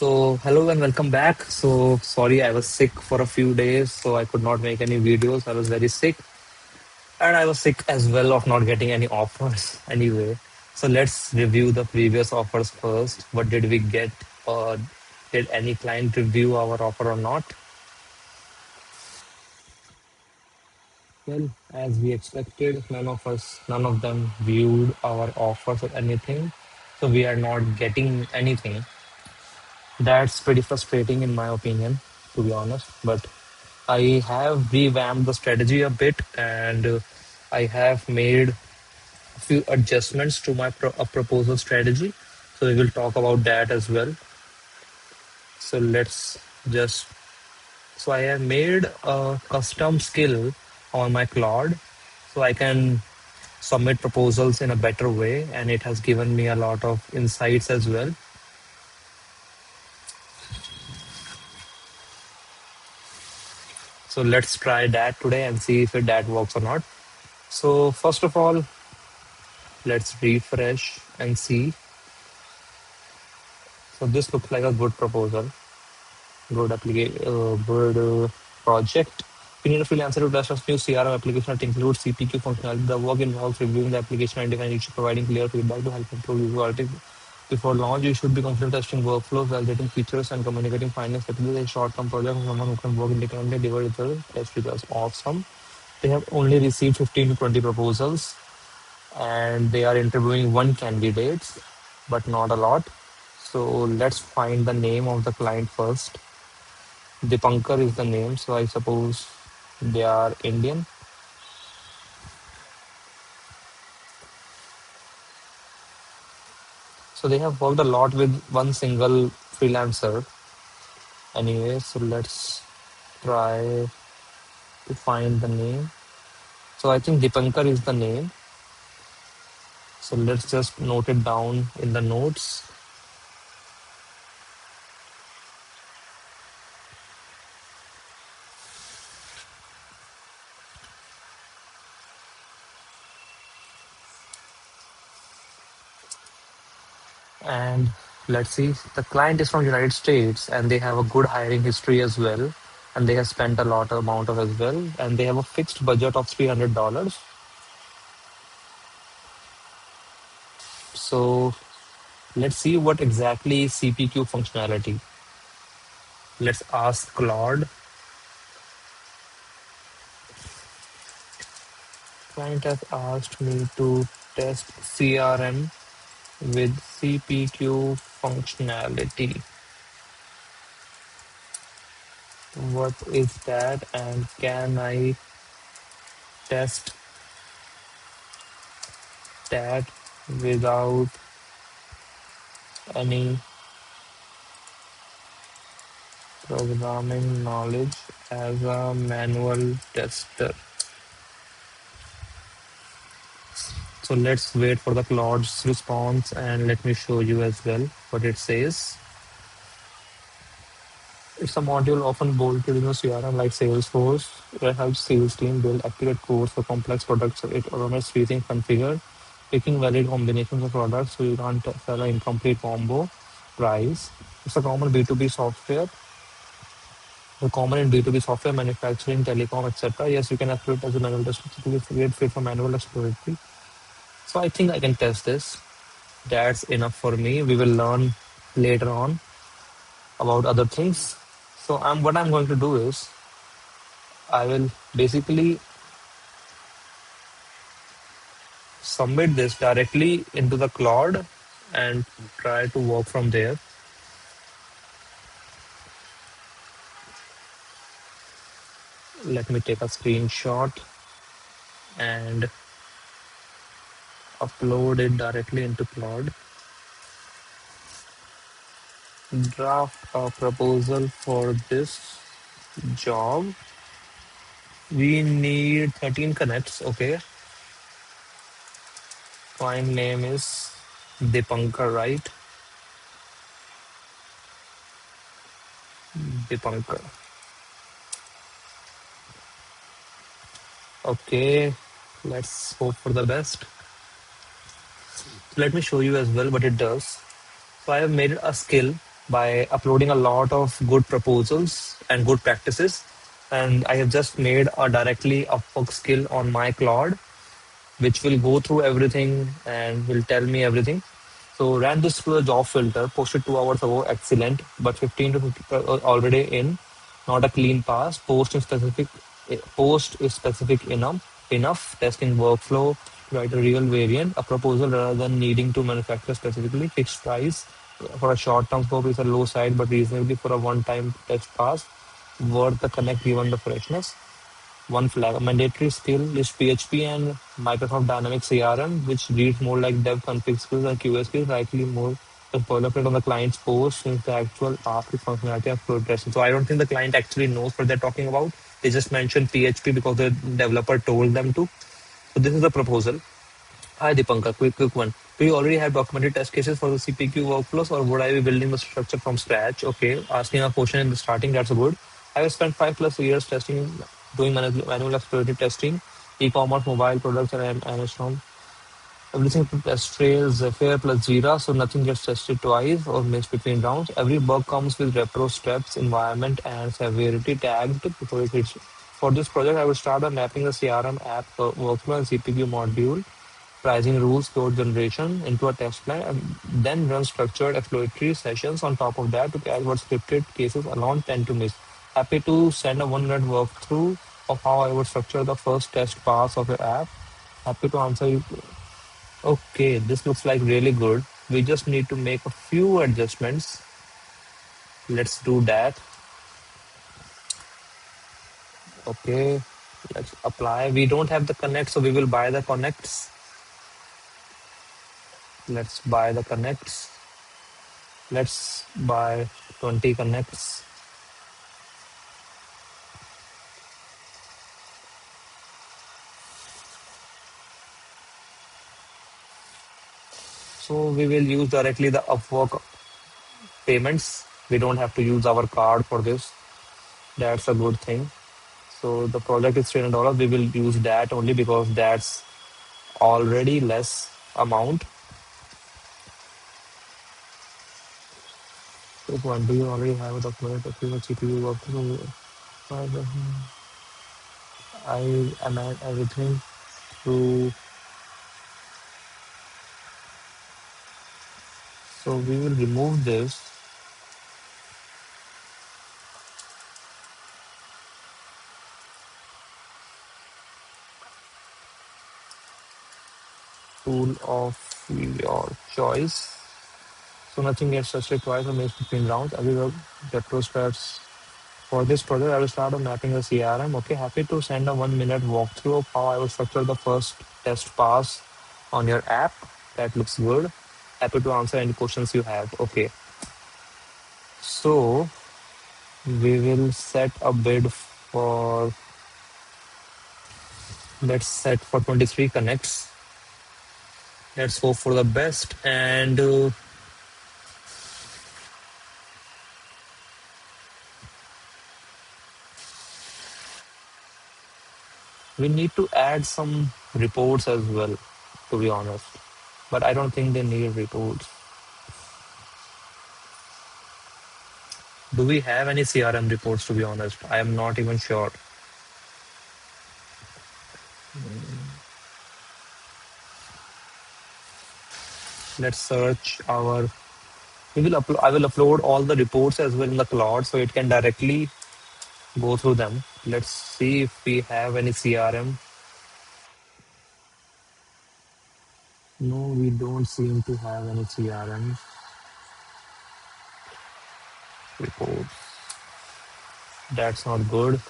Hello and welcome back. Sorry, I was sick for a few days, so I could not make any videos. I was very sick, and I was sick as well of not getting any offers anyway. So, let's review the previous offers first. What did we get, or did any client review our offer or not? Well, as we expected, none of them viewed our offers or anything. So, we are not getting anything. That's pretty frustrating, in my opinion, to be honest. But I have revamped the strategy a bit, and I have made a few adjustments to my proposal strategy. So we will talk about that as well. So let's just. So I have made a custom skill on my Claude, so I can submit proposals in a better way, and it has given me a lot of insights as well. So let's try that today and see if that works or not. So first of all, let's refresh and see. So this looks like a good proposal, good project. We need a freelancer to test a new CRM application that includes CPQ functionality. The work involves reviewing the application and defining issues, providing clear feedback to help improve user quality. Before launch, you should be confident testing workflows, validating features, and communicating findings. This is a short-term project for someone who can work independently, deliver the test results. Awesome. They have only received 15 to 20 proposals, and they are interviewing one candidate, but not a lot. So let's find the name of the client first. Dipankar is the name, so I suppose they are Indian. So they have worked a lot with one single freelancer. Anyway, so let's try to find the name. So I think Dipankar is the name. So let's just note it down in the notes. And let's see, the client is from United States, and they have a good hiring history as well, and they have spent a lot amount of as well, and they have a fixed budget of $300. So let's see what exactly is CPQ functionality. Let's ask Claude. Client has asked me to test CRM with CPQ functionality. What is that, and can I test that without any programming knowledge as a manual tester? So let's wait for the Claude's response, and let me show you as well what it says. It's a module often bolted in a CRM like Salesforce. It helps sales team build accurate codes for complex products. It automates freezing configure, picking valid combinations of products so you can't sell an incomplete combo price. It's a common B2B software. Common in B2B software, manufacturing, telecom, etc. Yes, you can upload as a manual test. It's a great fit for manual exploratory. So I think I can test this. That's enough for me. We will learn later on about other things. So what I'm going to do is I will basically submit this directly into the Claude and try to work from there. Let me take a screenshot and upload it directly into Claude. Draft a proposal for this job. We need 13 connects. Okay. Client name is Dipankar, right? Dipankar. Okay. Let's hope for the best. Let me show you as well what it does. So I have made a skill by uploading a lot of good proposals and good practices. And I have just made a directly Upwork skill on my Claude, which will go through everything and will tell me everything. So ran this through the job filter, posted 2 hours ago, excellent, but 15 to 50 already in, not a clean pass. Post is specific enough. Testing workflow, write a real variant, a proposal rather than needing to manufacture specifically. Fixed price for a short-term scope is a low side, but reasonably for a one-time test pass, worth the connect given the freshness. One flag. A mandatory skill is PHP and Microsoft Dynamics CRM, which reads more like dev config skills and QA skills, likely more the boilerplate on the client's post since the actual ask is functionality of flow testing. So I don't think the client actually knows what they're talking about. They just mentioned PHP because the developer told them to. So this is a proposal. Hi Dipankar, quick one. Do you already have documented test cases for the CPQ workflows, or would I be building the structure from scratch? Okay, asking a question in the starting, that's good. I have spent 5+ years testing, doing manual exploratory testing, e-commerce, mobile products, and Amazon. Everything to test trails, Zephyr plus Jira, so nothing gets tested twice or missed between rounds. Every bug comes with repro steps, environment, and severity tagged before it hits. For this project, I will start by mapping the CRM app workflow and CPU module pricing rules, code generation into a test plan, and then run structured exploratory sessions on top of that to catch what scripted cases alone tend to miss. Happy to send a 1 minute walkthrough of how I would structure the first test pass of your app. Happy to answer you. Okay, this looks like really good. We just need to make a few adjustments. Let's do that. Okay, let's apply. We don't have the connect, so we will buy the connects. Let's buy the connects. Let's buy 20 connects. So we will use directly the Upwork payments. We don't have to use our card for this. That's a good thing. So the project is $300. We will use that only because that's already less amount. So one, do you already have a document of your CPU work? I am at everything through. So we will remove this tool of your choice. So nothing gets tested twice or missed between rounds. Every retro starts. For this project, I will start on mapping the CRM. Okay, happy to send a 1 minute walkthrough of how I will structure the first test pass on your app. That looks good. Happy to answer any questions you have. Okay, so we will set a bid for, let's set for 23 connects. Let's hope for the best. And we need to add some reports as well, to be honest. But I don't think they need reports. Do we have any CRM reports, to be honest? I am not even sure. Let's search our. We will upload. I will upload all the reports as well in the Claude, so it can directly go through them. Let's see if we have any CRM. No, we don't seem to have any CRM reports. That's not good.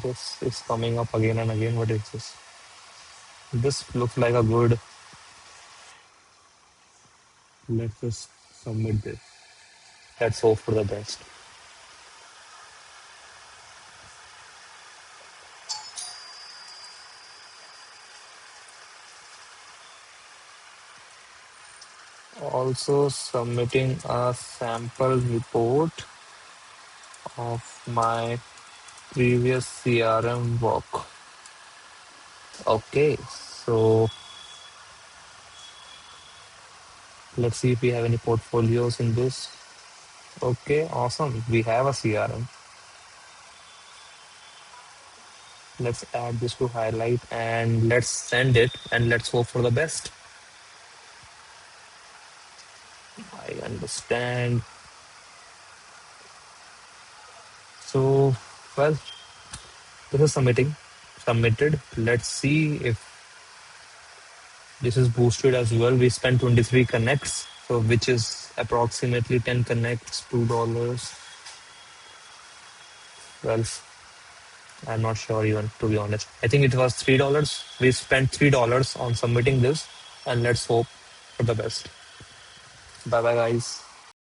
This is coming up again and again. What is this? This looks like a good. Let's just submit this. Let's hope for the best. Also submitting a sample report of my previous CRM work. Okay, so let's see if we have any portfolios in this. Okay, awesome. We have a CRM. Let's add this to highlight and let's send it and let's hope for the best. I understand. So, well, this is submitted. Let's see if this is boosted as well. We spent 23 connects, so which is approximately 10 connects, $2. Well, I'm not sure even, to be honest. I think it was $3. We spent $3 on submitting this, and let's hope for the best. Bye bye, guys.